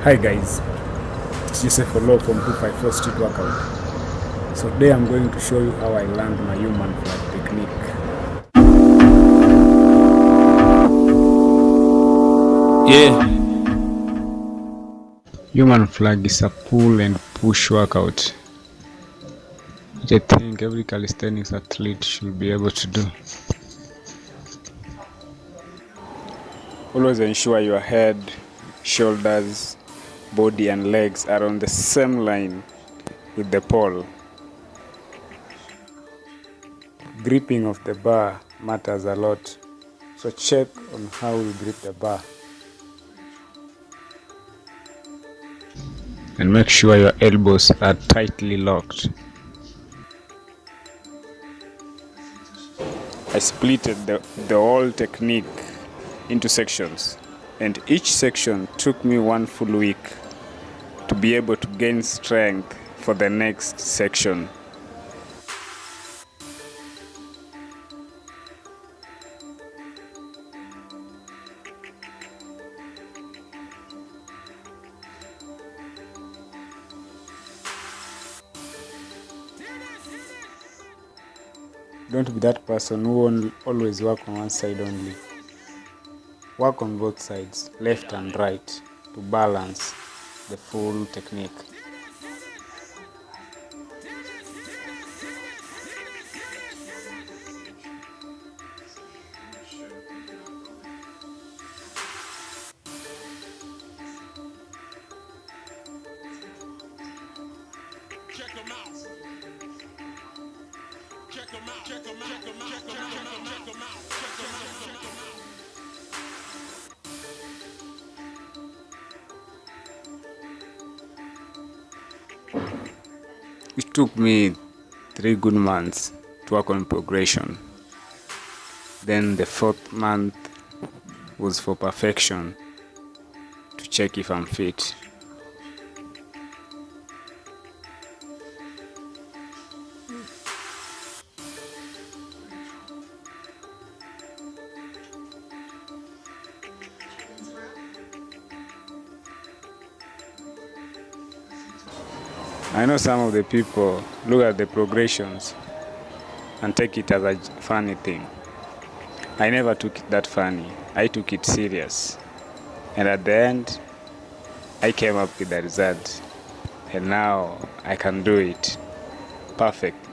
Hi guys, it's Joseph Olo from 254 Street Workout. So today I'm going to show you how I learned my human flag technique. Human flag is a pull and push workout that I think every calisthenics athlete should be able to do. Always ensure your head, shoulders, body and legs are on the same line with the pole. Gripping of the bar matters a lot, so check on how you grip the bar. And make sure your elbows are tightly locked. I splitted the whole technique into sections, and each section took me 1 full week to be able to gain strength for the next section. Don't be that person who will always work on one side only. Work on both sides, left and right, to balance the full technique. It took me 3 good months to work on progression. Then the 4th month was for perfection, to check if I'm fit. I know some of the people look at the progressions and take it as a funny thing. I never took it that funny. I took it serious. And at the end, I came up with the result. And now I can do it perfect.